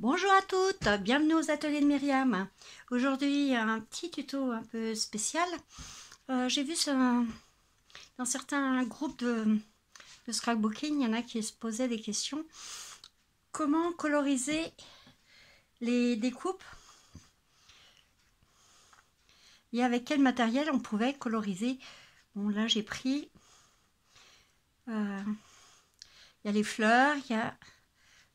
Bonjour à toutes, bienvenue aux ateliers de Myriam. Aujourd'hui, un petit tuto un peu spécial. J'ai vu dans certains groupes de scrapbooking, il y en a qui se posaient des questions. Comment coloriser les découpes et avec quel matériel on pouvait coloriser. Bon, là j'ai pris, il y a les fleurs, il y a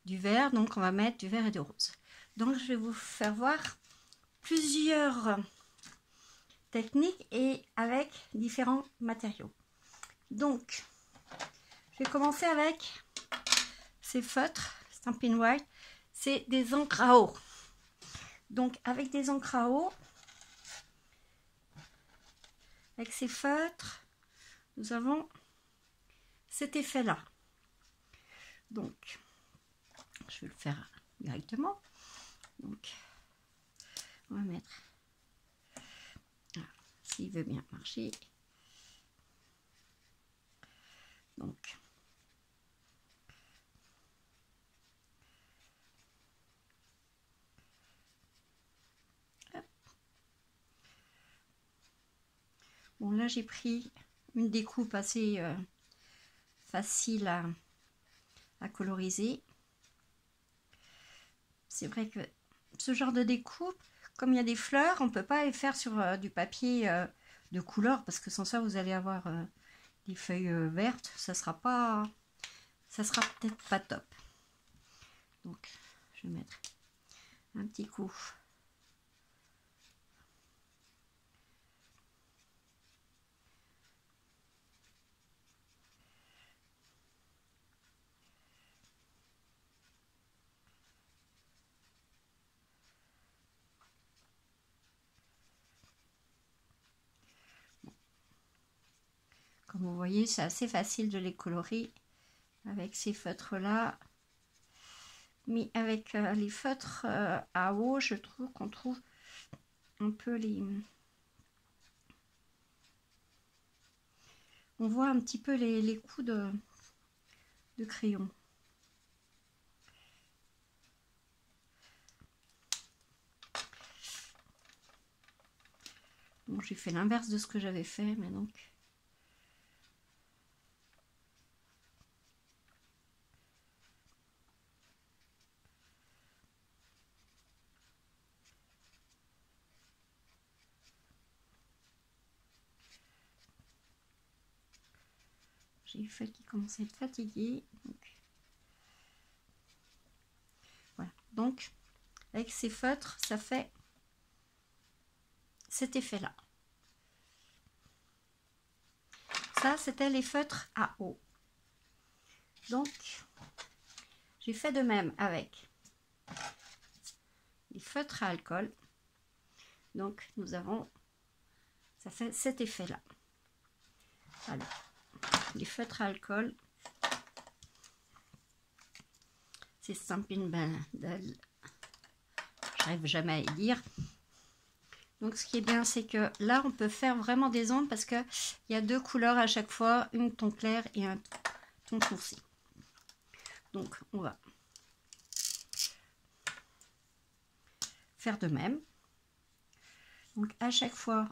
du vert, donc on va mettre du vert et du rose. Donc je vais vous faire voir plusieurs techniques et avec différents matériaux. Donc je vais commencer avec ces feutres Stampin' White, c'est des encres à eau. Donc avec des encres à eau, avec ces feutres, nous avons cet effet là. Donc je vais le faire directement. Donc on va mettre, s'il veut bien marcher. Donc hop. Bon, là j'ai pris une découpe assez facile à coloriser. C'est vrai que ce genre de découpe, comme il y a des fleurs, on ne peut pas les faire sur du papier de couleur, parce que sans ça vous allez avoir des feuilles vertes, ça sera peut-être pas top. Donc je vais mettre un petit coup comme vous voyez, c'est assez facile de les colorer avec ces feutres là, mais avec les feutres à eau, je trouve qu'on trouve un peu on voit un petit peu les coups de crayon. Bon, j'ai fait l'inverse de ce que j'avais fait, mais donc j'ai eu fait qu'il commençait à être fatigué. Donc voilà. Donc avec ces feutres, ça fait cet effet là. Ça, c'était les feutres à eau. Donc j'ai fait de même avec les feutres à alcool. Donc nous avons, ça fait cet effet là. Alors les feutres à alcool, c'est Stampin' Bandle, j'arrive jamais à y dire. Donc ce qui est bien, c'est que là on peut faire vraiment des ombres, parce que il y a deux couleurs à chaque fois, une ton clair et un ton foncé. Donc on va faire de même. Donc à chaque fois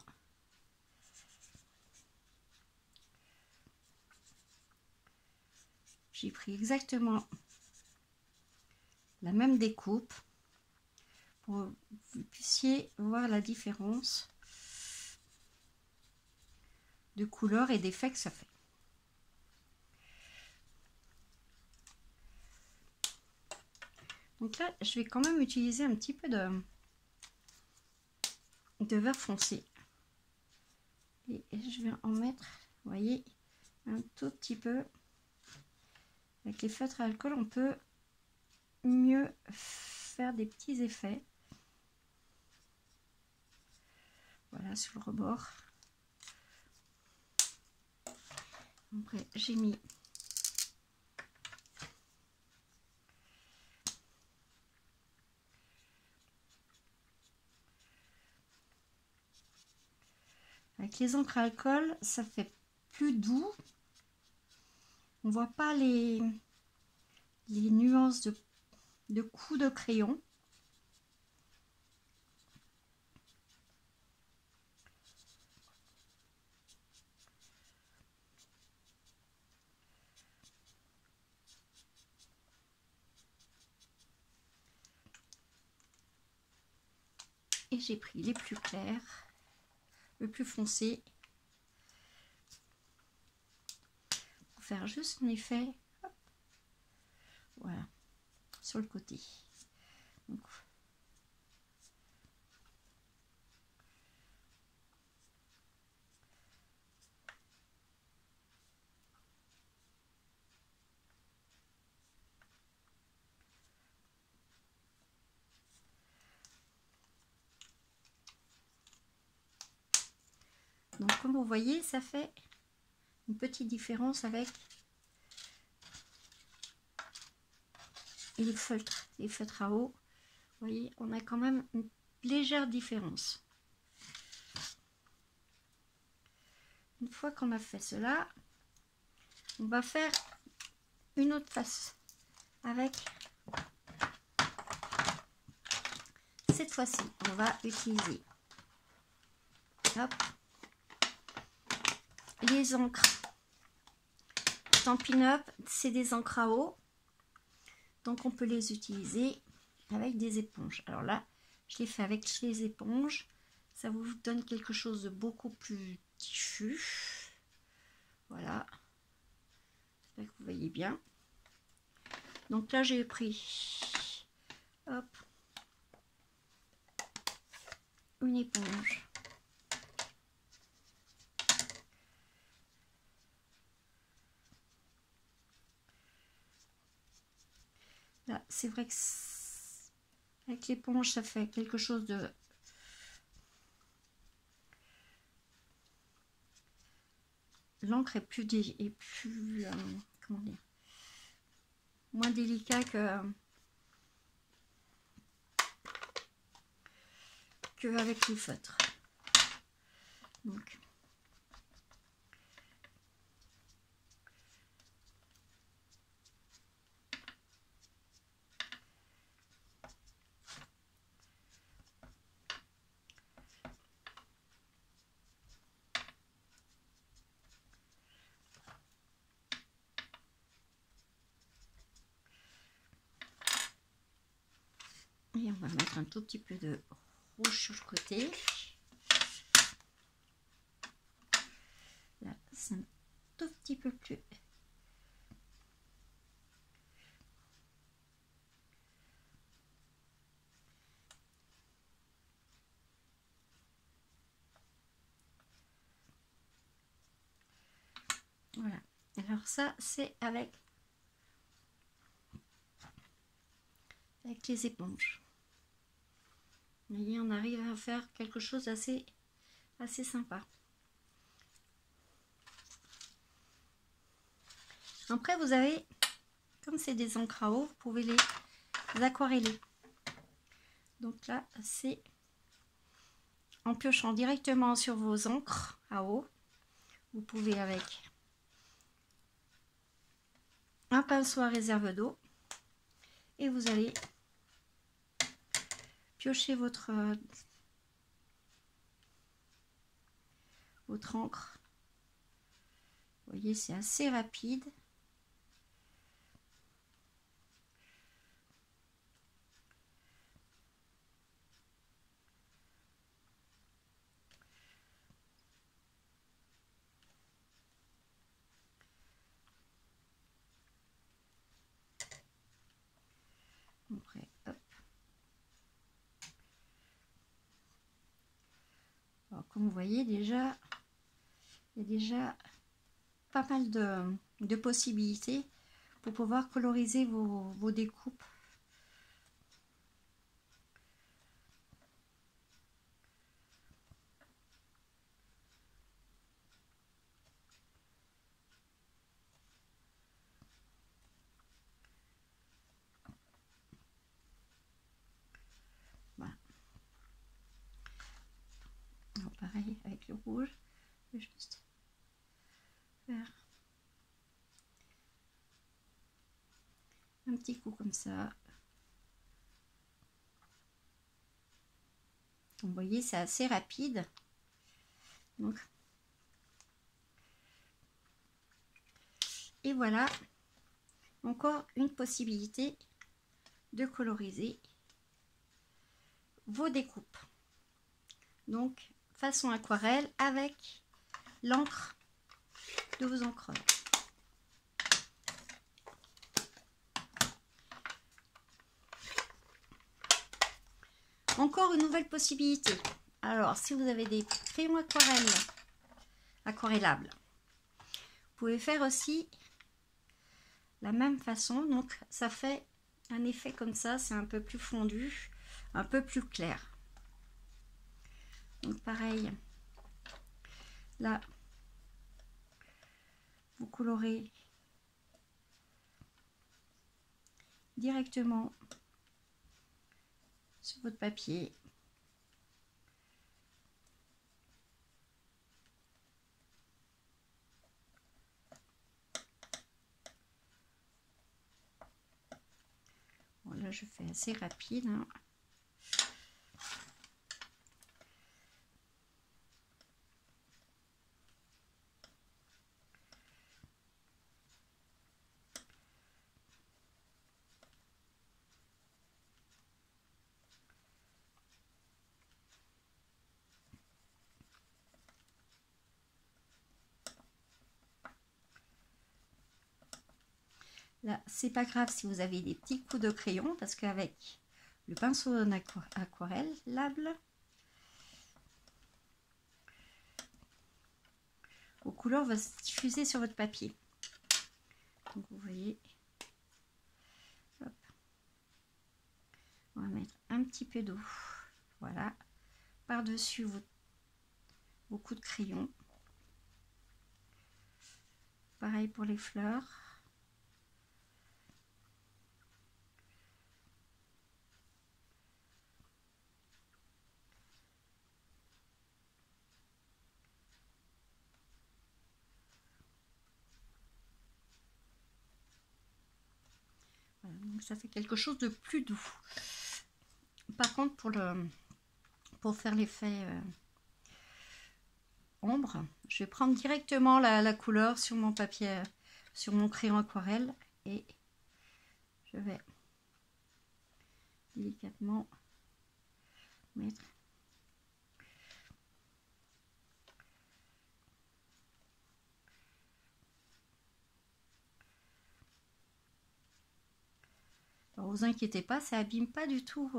j'ai pris exactement la même découpe pour que vous puissiez voir la différence de couleur et d'effet que ça fait. Donc là je vais quand même utiliser un petit peu de vert foncé et je vais en mettre, vous voyez, un tout petit peu. Avec les feutres à alcool, on peut mieux faire des petits effets. Voilà, sur le rebord. Après, j'ai mis avec les encres à alcool, ça fait plus doux. On voit pas les nuances coups de crayon. Et j'ai pris les plus clairs, le plus foncé, pour faire juste un effet, hop, voilà, sur le côté. Donc comme vous voyez, ça fait une petite différence avec les feutres à eau. Vous voyez, on a quand même une légère différence. Une fois qu'on a fait cela, on va faire une autre face avec, cette fois-ci, on va utiliser, hop, les encres Stampin' Up, c'est des encres à eau, donc on peut les utiliser avec des éponges. Alors là, je l'ai fait avec les éponges, ça vous donne quelque chose de beaucoup plus diffus. Voilà, j'espère que vous voyez bien. Donc là, j'ai pris, hop, une éponge. Là, c'est vrai que avec l'éponge, ça fait quelque chose de... L'encre est plus comment dire, moins délicat que avec les feutres. Donc et on va mettre un tout petit peu de rouge sur le côté. Là, c'est un tout petit peu plus. Voilà. Alors ça, c'est avec les éponges. Vous voyez, on arrive à faire quelque chose d'assez sympa. Après, vous avez, comme c'est des encres à eau, vous pouvez les aquareller. Donc là, c'est en piochant directement sur vos encres à eau. Vous pouvez avec un pinceau à réserve d'eau et vous allez piocher votre encre. Vous voyez, c'est assez rapide. Après, hop. Alors, comme vous voyez déjà, il y a déjà pas mal de possibilités pour pouvoir coloriser vos découpes. Voilà. Alors, pareil avec le rouge, je vais juste faire un petit coup comme ça. Vous voyez, c'est assez rapide. Donc, et voilà, encore une possibilité de coloriser vos découpes. Donc, façon aquarelle avec l'encre de vos encreurs. Encore une nouvelle possibilité. Alors, si vous avez des crayons aquarellables, vous pouvez faire aussi la même façon. Donc, ça fait un effet comme ça, c'est un peu plus fondu, un peu plus clair. Donc, pareil, là, vous colorez directement sur votre papier. Bon, là, je fais assez rapide, hein. Là, c'est pas grave si vous avez des petits coups de crayon, parce qu'avec le pinceau en aquarellable, vos couleurs vont se diffuser sur votre papier. Donc vous voyez, hop. On va mettre un petit peu d'eau, voilà, par-dessus vos coups de crayon. Pareil pour les fleurs. Voilà, donc ça fait quelque chose de plus doux. Par contre, pour faire l'effet ombre, je vais prendre directement la couleur sur mon papier, sur mon crayon aquarelle, et je vais délicatement mettre alors, vous inquiétez pas, ça abîme pas du tout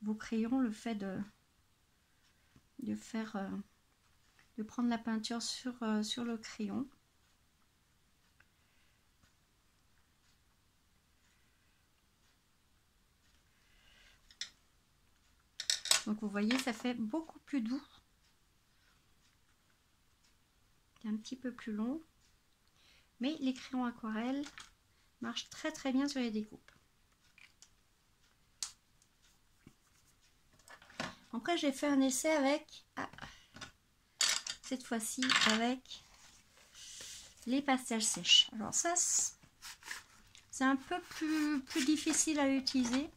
vos crayons, le fait de prendre la peinture sur le crayon. Donc vous voyez, ça fait beaucoup plus doux, un petit peu plus long, mais les crayons aquarelles marchent très très bien sur les découpes. Après, j'ai fait un essai avec, cette fois-ci avec les pastels sèches. Alors ça, c'est un peu plus difficile à utiliser.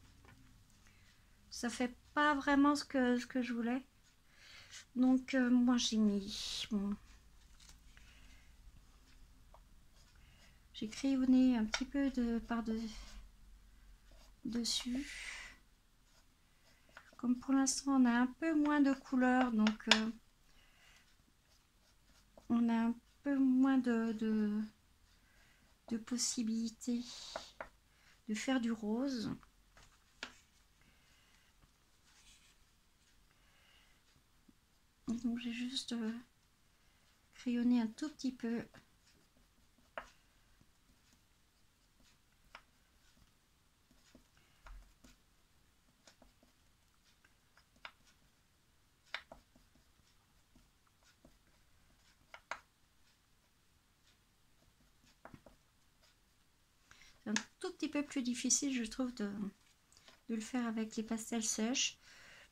Ça fait pas vraiment ce que je voulais. Donc moi j'ai mis j'ai crayonné un petit peu dessus. Comme pour l'instant on a un peu moins de couleurs, donc on a un peu moins de possibilités de faire du rose. Donc j'ai juste crayonné un tout petit peu. C'est un tout petit peu plus difficile, je trouve, de le faire avec les pastels sèches,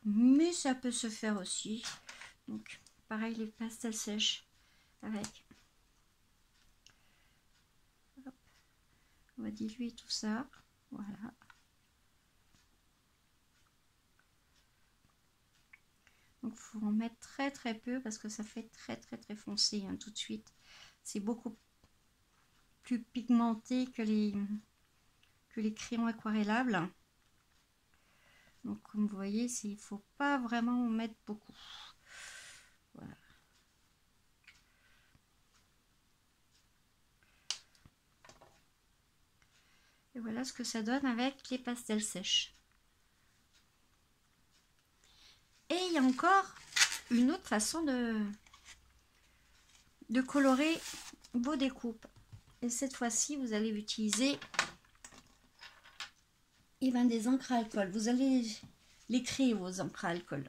mais ça peut se faire aussi. Donc pareil, les pastels sèches avec, hop, on va diluer tout ça, voilà. Donc il faut en mettre très très peu parce que ça fait très très très foncé hein, tout de suite. C'est beaucoup plus pigmenté que les crayons aquarellables. Donc comme vous voyez, il ne faut pas vraiment en mettre beaucoup. Voilà. Et voilà ce que ça donne avec les pastels sèches. Et il y a encore une autre façon de colorer vos découpes. Et cette fois-ci, vous allez utiliser des encres à alcool. Vous allez les créer, vos encres à alcool.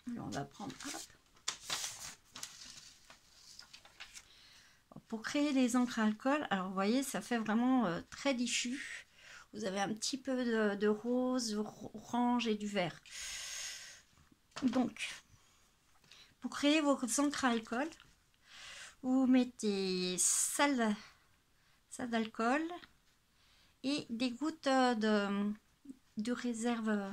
Alors, on va prendre... Hop. Pour créer des encres à alcool, alors vous voyez, ça fait vraiment très diffus. Vous avez un petit peu de rose, orange et du vert. Donc, pour créer vos encres à alcool, vous mettez sel d'alcool et des gouttes de réserve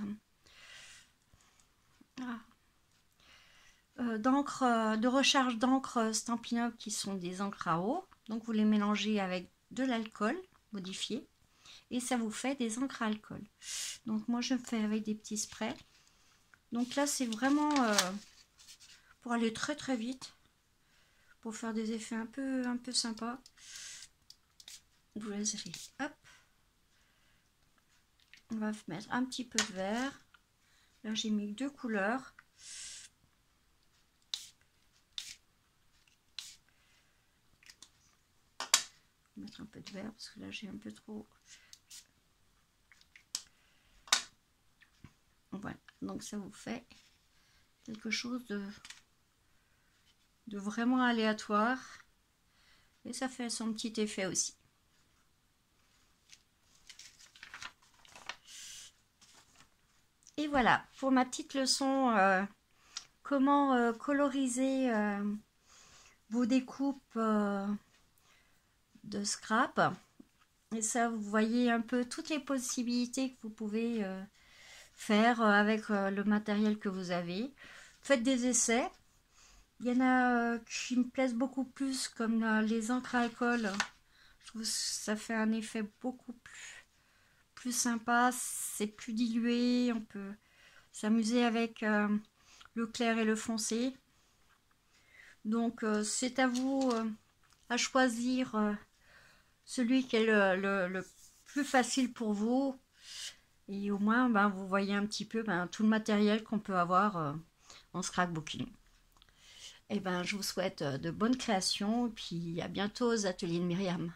d'encre, de recharge d'encre Stampin' Up qui sont des encres à eau. Donc vous les mélangez avec de l'alcool modifié et ça vous fait des encres à alcool. Donc moi je fais avec des petits sprays. Donc là c'est vraiment pour aller très très vite, pour faire des effets un peu sympas. Vous laisserez, hop, on va mettre un petit peu de vert. Là j'ai mis 2 couleurs. Mettre un peu de vert parce que là j'ai un peu trop. Voilà, donc ça vous fait quelque chose de vraiment aléatoire et ça fait son petit effet aussi. Et voilà pour ma petite leçon comment coloriser vos découpes de scrap. Et ça, vous voyez un peu toutes les possibilités que vous pouvez faire avec le matériel que vous avez. Faites des essais. Il y en a qui me plaisent beaucoup plus, comme les encres à alcool. Je trouve que ça fait un effet beaucoup plus sympa. C'est plus dilué. On peut s'amuser avec le clair et le foncé. Donc c'est à vous à choisir celui qui est le plus facile pour vous. Et au moins, vous voyez un petit peu tout le matériel qu'on peut avoir en scrapbooking. Et je vous souhaite de bonnes créations. Et puis à bientôt aux ateliers de Myriam.